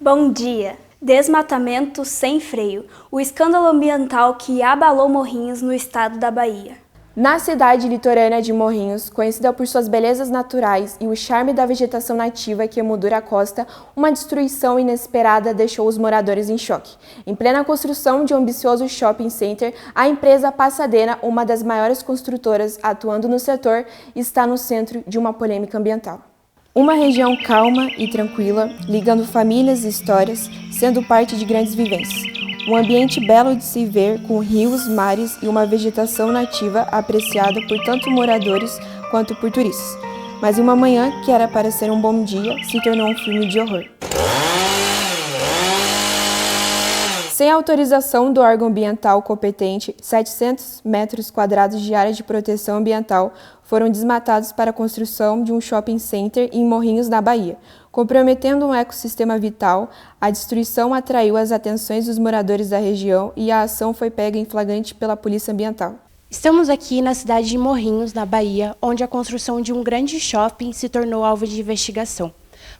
Bom dia! Desmatamento sem freio. O escândalo ambiental que abalou Morrinhos no estado da Bahia. Na cidade litorânea de Morrinhos, conhecida por suas belezas naturais e o charme da vegetação nativa que emoldura a costa, uma destruição inesperada deixou os moradores em choque. Em plena construção de um ambicioso shopping center, a empresa Passadena, uma das maiores construtoras atuando no setor, está no centro de uma polêmica ambiental. Uma região calma e tranquila, ligando famílias e histórias, sendo parte de grandes vivências. Um ambiente belo de se ver, com rios, mares e uma vegetação nativa apreciada por tanto moradores quanto por turistas. Mas em uma manhã, que era para ser um bom dia, se tornou um filme de horror. Sem autorização do órgão ambiental competente, 700 metros quadrados de área de proteção ambiental foram desmatados para a construção de um shopping center em Morrinhos, na Bahia. Comprometendo um ecossistema vital, a destruição atraiu as atenções dos moradores da região e a ação foi pega em flagrante pela Polícia Ambiental. Estamos aqui na cidade de Morrinhos, na Bahia, onde a construção de um grande shopping se tornou alvo de investigação.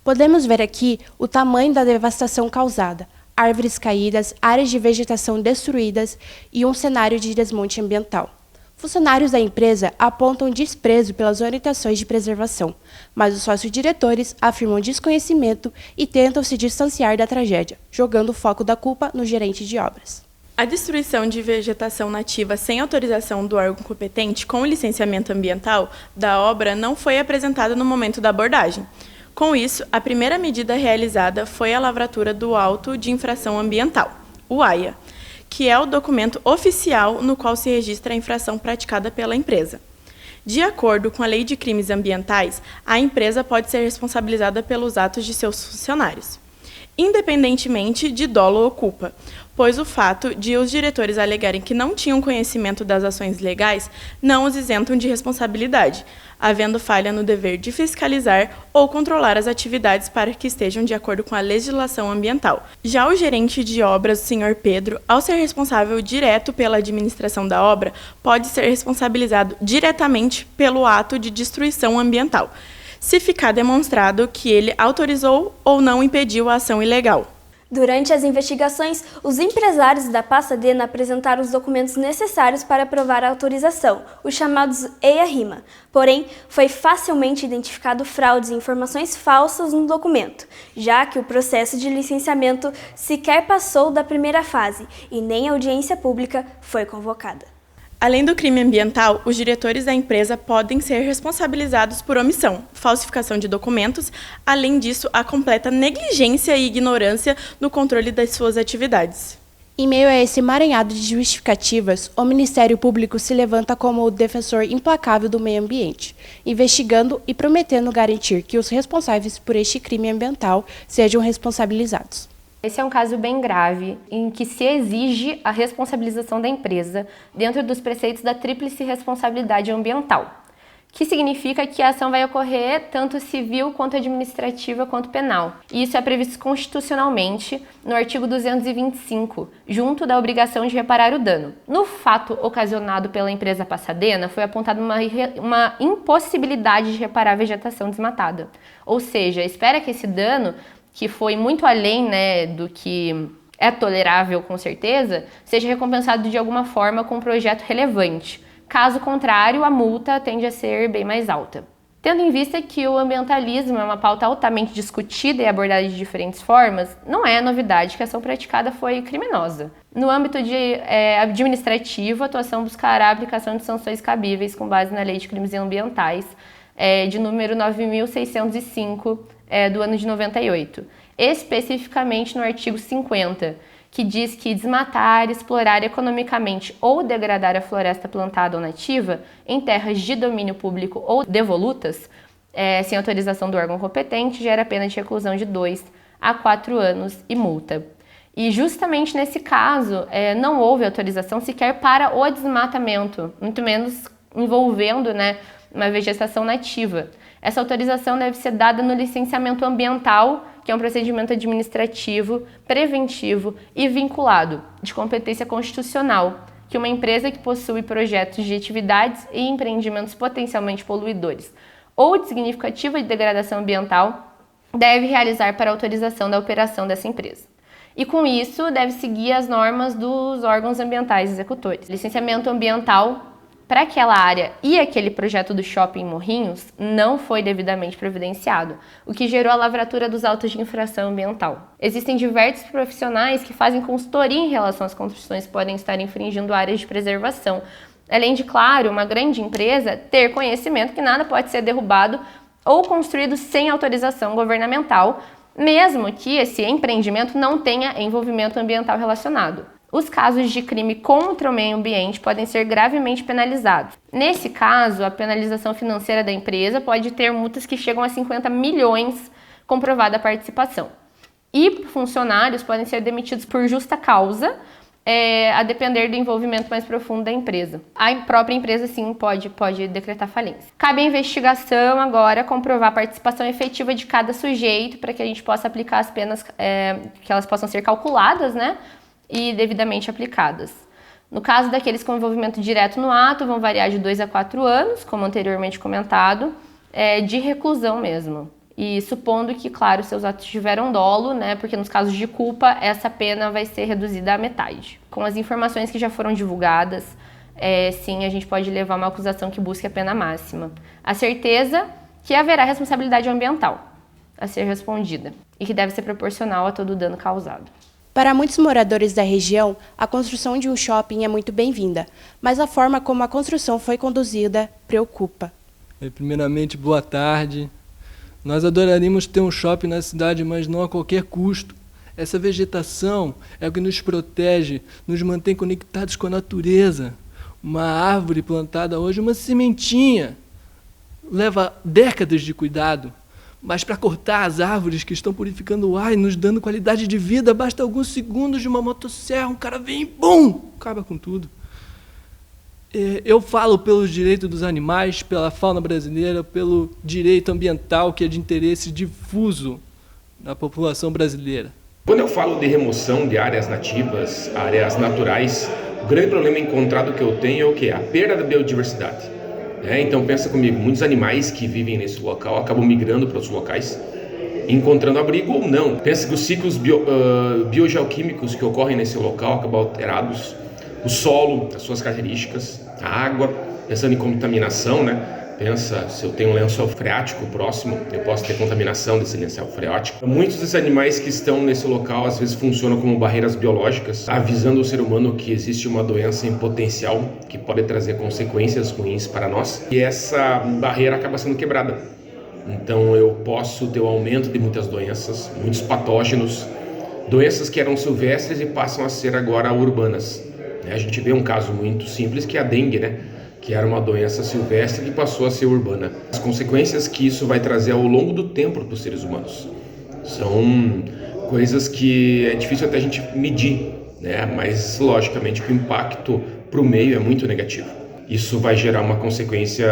Podemos ver aqui o tamanho da devastação causada. Árvores caídas, áreas de vegetação destruídas e um cenário de desmonte ambiental. Funcionários da empresa apontam desprezo pelas orientações de preservação, mas os sócios-diretores afirmam desconhecimento e tentam se distanciar da tragédia, jogando o foco da culpa no gerente de obras. A destruição de vegetação nativa sem autorização do órgão competente com licenciamento ambiental da obra não foi apresentada no momento da abordagem. Com isso, a primeira medida realizada foi a lavratura do auto de infração ambiental, o AIA, que é o documento oficial no qual se registra a infração praticada pela empresa. De acordo com a Lei de Crimes Ambientais, a empresa pode ser responsabilizada pelos atos de seus funcionários, independentemente de dolo ou culpa, pois o fato de os diretores alegarem que não tinham conhecimento das ações legais não os isentam de responsabilidade, havendo falha no dever de fiscalizar ou controlar as atividades para que estejam de acordo com a legislação ambiental. Já o gerente de obras, o Sr. Pedro, ao ser responsável direto pela administração da obra, pode ser responsabilizado diretamente pelo ato de destruição ambiental, se ficar demonstrado que ele autorizou ou não impediu a ação ilegal. Durante as investigações, os empresários da Passadena apresentaram os documentos necessários para provar a autorização, os chamados EIA-RIMA. Porém, foi facilmente identificado fraudes e informações falsas no documento, já que o processo de licenciamento sequer passou da primeira fase e nem audiência pública foi convocada. Além do crime ambiental, os diretores da empresa podem ser responsabilizados por omissão, falsificação de documentos, além disso, a completa negligência e ignorância no controle das suas atividades. Em meio a esse emaranhado de justificativas, o Ministério Público se levanta como o defensor implacável do meio ambiente, investigando e prometendo garantir que os responsáveis por este crime ambiental sejam responsabilizados. Esse é um caso bem grave, em que se exige a responsabilização da empresa dentro dos preceitos da tríplice responsabilidade ambiental, que significa que a ação vai ocorrer tanto civil, quanto administrativa, quanto penal. E isso é previsto constitucionalmente no artigo 225, junto da obrigação de reparar o dano. No fato ocasionado pela empresa Passadena, foi apontada uma impossibilidade de reparar a vegetação desmatada. Ou seja, espera que esse dano, que foi muito além, do que é tolerável com certeza, seja recompensado de alguma forma com um projeto relevante. Caso contrário, a multa tende a ser bem mais alta. Tendo em vista que o ambientalismo é uma pauta altamente discutida e abordada de diferentes formas, não é novidade que a ação praticada foi criminosa. No âmbito administrativo, a atuação buscará a aplicação de sanções cabíveis com base na Lei de Crimes Ambientais, de número 9.605, do ano de 98, especificamente no artigo 50, que diz que desmatar, explorar economicamente ou degradar a floresta plantada ou nativa em terras de domínio público ou devolutas, sem autorização do órgão competente, gera pena de reclusão de 2 a 4 anos e multa. E justamente nesse caso, não houve autorização sequer para o desmatamento, muito menos envolvendo uma vegetação nativa. Essa autorização deve ser dada no licenciamento ambiental, que é um procedimento administrativo, preventivo e vinculado, de competência constitucional, que uma empresa que possui projetos de atividades e empreendimentos potencialmente poluidores ou de significativa degradação ambiental deve realizar para autorização da operação dessa empresa. E com isso, deve seguir as normas dos órgãos ambientais executores. Licenciamento ambiental para aquela área e aquele projeto do shopping em Morrinhos não foi devidamente providenciado, o que gerou a lavratura dos autos de infração ambiental. Existem diversos profissionais que fazem consultoria em relação às construções que podem estar infringindo áreas de preservação, além de, claro, uma grande empresa ter conhecimento que nada pode ser derrubado ou construído sem autorização governamental, mesmo que esse empreendimento não tenha envolvimento ambiental relacionado. Os casos de crime contra o meio ambiente podem ser gravemente penalizados. Nesse caso, a penalização financeira da empresa pode ter multas que chegam a 50 milhões comprovada a participação. E funcionários podem ser demitidos por justa causa, a depender do envolvimento mais profundo da empresa. A própria empresa, sim, pode decretar falência. Cabe à investigação agora comprovar a participação efetiva de cada sujeito para que a gente possa aplicar as penas, que elas possam ser calculadas, né, e devidamente aplicadas. No caso daqueles com envolvimento direto no ato, vão variar de 2 a 4 anos, como anteriormente comentado, de reclusão mesmo. E supondo que, claro, seus atos tiveram dolo, né, porque nos casos de culpa, essa pena vai ser reduzida à metade. Com as informações que já foram divulgadas, sim, a gente pode levar uma acusação que busque a pena máxima. A certeza que haverá responsabilidade ambiental a ser respondida e que deve ser proporcional a todo o dano causado. Para muitos moradores da região, a construção de um shopping é muito bem-vinda, mas a forma como a construção foi conduzida preocupa. Primeiramente, boa tarde. Nós adoraríamos ter um shopping na cidade, mas não a qualquer custo. Essa vegetação é o que nos protege, nos mantém conectados com a natureza. Uma árvore plantada hoje, uma sementinha, leva décadas de cuidado. Mas para cortar as árvores que estão purificando o ar e nos dando qualidade de vida, basta alguns segundos de uma motosserra, um cara vem e bum, acaba com tudo. Eu falo pelos direitos dos animais, pela fauna brasileira, pelo direito ambiental que é de interesse difuso da população brasileira. Quando eu falo de remoção de áreas nativas, áreas naturais, o grande problema encontrado que eu tenho é o quê? A perda da biodiversidade. Então pensa comigo, muitos animais que vivem nesse local acabam migrando para outros locais, encontrando abrigo ou não. Pensa que os ciclos biogeoquímicos que ocorrem nesse local acabam alterados, o solo, as suas características, a água, pensando em contaminação, né? Pensa, se eu tenho um lençol freático próximo, eu posso ter contaminação desse lençol freático. Muitos desses animais que estão nesse local, às vezes funcionam como barreiras biológicas, avisando o ser humano que existe uma doença em potencial, que pode trazer consequências ruins para nós. E essa barreira acaba sendo quebrada. Então eu posso ter o aumento de muitas doenças, muitos patógenos, doenças que eram silvestres e passam a ser agora urbanas. A gente vê um caso muito simples que é a dengue, né? Que era uma doença silvestre que passou a ser urbana. As consequências que isso vai trazer ao longo do tempo para os seres humanos são coisas que é difícil até a gente medir, né? Mas logicamente que o impacto para o meio é muito negativo. Isso vai gerar uma consequência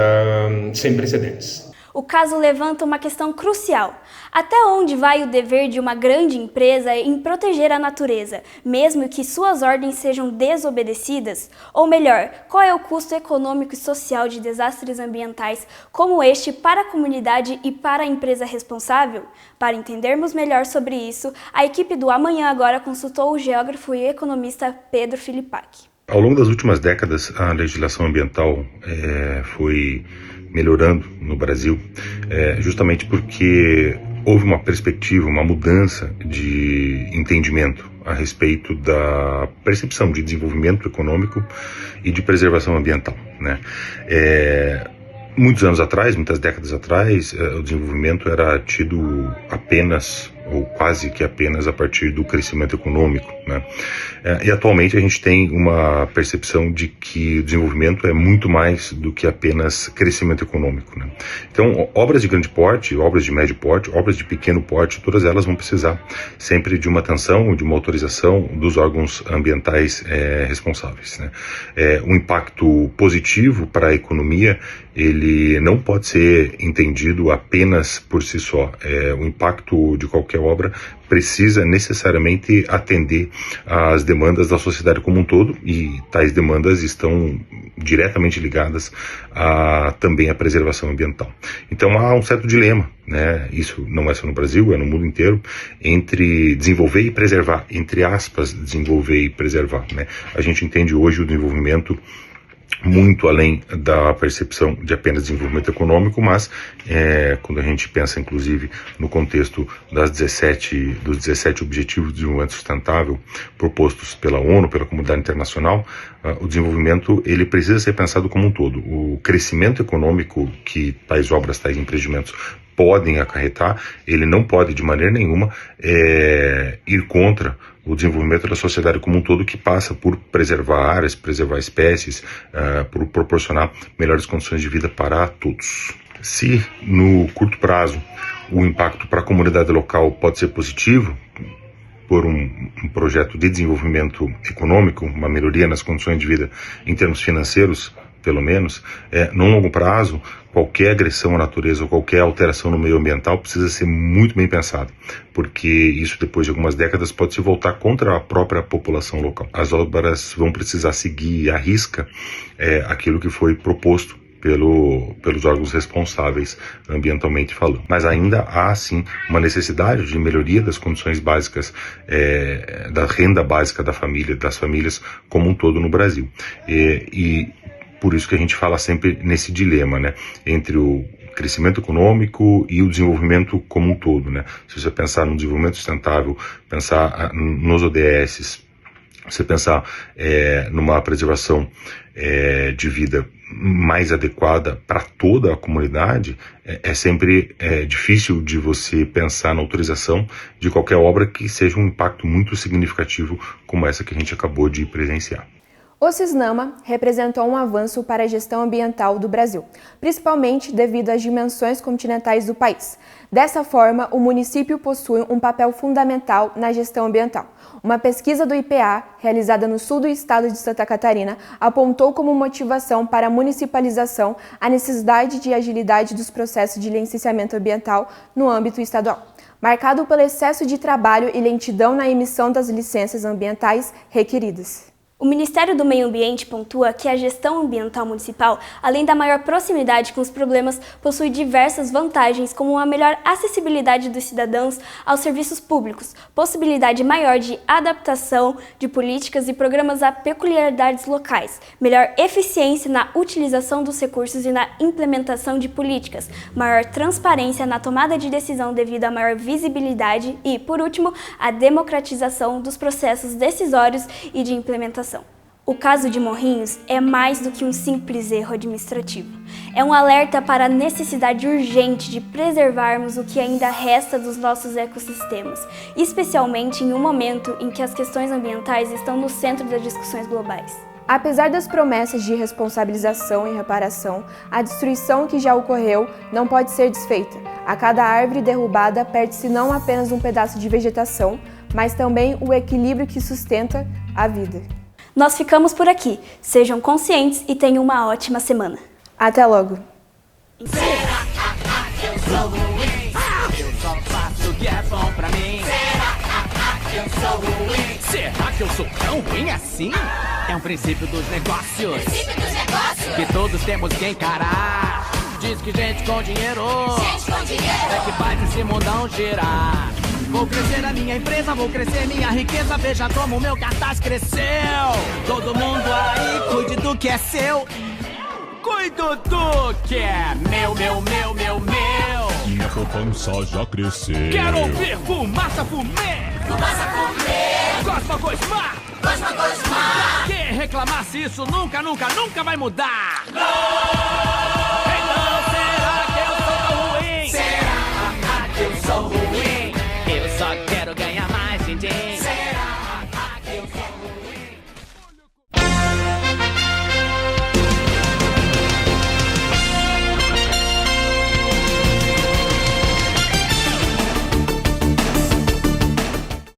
sem precedentes. O caso levanta uma questão crucial. Até onde vai o dever de uma grande empresa em proteger a natureza, mesmo que suas ordens sejam desobedecidas? Ou melhor, qual é o custo econômico e social de desastres ambientais como este para a comunidade e para a empresa responsável? Para entendermos melhor sobre isso, a equipe do Amanhã Agora consultou o geógrafo e economista Pedro Filipacchi. Ao longo das últimas décadas, a legislação ambiental foi melhorando no Brasil, justamente porque houve uma perspectiva, uma mudança de entendimento a respeito da percepção de desenvolvimento econômico e de preservação ambiental, né? Muitos anos atrás, muitas décadas atrás, o desenvolvimento era tido apenas ou quase que apenas a partir do crescimento econômico, né? E atualmente a gente tem uma percepção de que o desenvolvimento é muito mais do que apenas crescimento econômico, né? Então, obras de grande porte, obras de médio porte, obras de pequeno porte, todas elas vão precisar sempre de uma atenção, de uma autorização dos órgãos ambientais responsáveis, né? Um impacto positivo para a economia, ele não pode ser entendido apenas por si só. O impacto de qualquer obra precisa necessariamente atender às demandas da sociedade como um todo, e tais demandas estão diretamente ligadas também à preservação ambiental. Então há um certo dilema, né? Isso não é só no Brasil, é no mundo inteiro, entre desenvolver e preservar, entre aspas, desenvolver e preservar, né? A gente entende hoje o desenvolvimento muito além da percepção de apenas desenvolvimento econômico, mas quando a gente pensa, inclusive, no contexto dos 17 Objetivos de Desenvolvimento Sustentável propostos pela ONU, pela comunidade internacional, o desenvolvimento ele precisa ser pensado como um todo. O crescimento econômico que tais obras, tais empreendimentos podem acarretar, ele não pode de maneira nenhuma ir contra o desenvolvimento da sociedade como um todo, que passa por preservar áreas, preservar espécies, por proporcionar melhores condições de vida para todos. Se no curto prazo o impacto para a comunidade local pode ser positivo, por um projeto de desenvolvimento econômico, uma melhoria nas condições de vida em termos financeiros, pelo menos, no longo prazo, qualquer agressão à natureza ou qualquer alteração no meio ambiental precisa ser muito bem pensada, porque isso, depois de algumas décadas, pode se voltar contra a própria população local. As obras vão precisar seguir à risca aquilo que foi proposto pelos órgãos responsáveis ambientalmente falando. Mas ainda há, sim, uma necessidade de melhoria das condições básicas, da renda básica das famílias como um todo no Brasil. E por isso que a gente fala sempre nesse dilema, né, entre o crescimento econômico e o desenvolvimento como um todo, né? Se você pensar no desenvolvimento sustentável, pensar nos ODS, você pensar numa preservação de vida mais adequada para toda a comunidade, é sempre difícil de você pensar na autorização de qualquer obra que seja um impacto muito significativo como essa que a gente acabou de presenciar. O Cisnama representou um avanço para a gestão ambiental do Brasil, principalmente devido às dimensões continentais do país. Dessa forma, o município possui um papel fundamental na gestão ambiental. Uma pesquisa do IPA, realizada no sul do estado de Santa Catarina, apontou como motivação para a municipalização a necessidade de agilidade dos processos de licenciamento ambiental no âmbito estadual, marcado pelo excesso de trabalho e lentidão na emissão das licenças ambientais requeridas. O Ministério do Meio Ambiente pontua que a gestão ambiental municipal, além da maior proximidade com os problemas, possui diversas vantagens, como uma melhor acessibilidade dos cidadãos aos serviços públicos, possibilidade maior de adaptação de políticas e programas a peculiaridades locais, melhor eficiência na utilização dos recursos e na implementação de políticas, maior transparência na tomada de decisão devido à maior visibilidade e, por último, a democratização dos processos decisórios e de implementação. O caso de Morrinhos é mais do que um simples erro administrativo. É um alerta para a necessidade urgente de preservarmos o que ainda resta dos nossos ecossistemas, especialmente em um momento em que as questões ambientais estão no centro das discussões globais. Apesar das promessas de responsabilização e reparação, a destruição que já ocorreu não pode ser desfeita. A cada árvore derrubada perde-se não apenas um pedaço de vegetação, mas também o equilíbrio que sustenta a vida. Nós ficamos por aqui. Sejam conscientes e tenham uma ótima semana. Até logo! Será que eu sou ruim? Eu só faço o que é bom pra mim. Será que eu sou ruim? Será que eu sou tão ruim assim? É um princípio dos negócios. Que todos temos que encarar. Diz que gente com dinheiro é que faz esse mundão girar. Vou crescer a minha empresa, vou crescer minha riqueza. Veja como o meu cartaz cresceu. Todo mundo aí, cuide do que é seu. Cuido do que é meu. Minha poupança já cresceu. Quero ouvir fumaça, fumê. Fumaça, fumê. Cosma, gosmar. Cosma, gosmar. Pra que reclamar se isso nunca vai mudar? Não!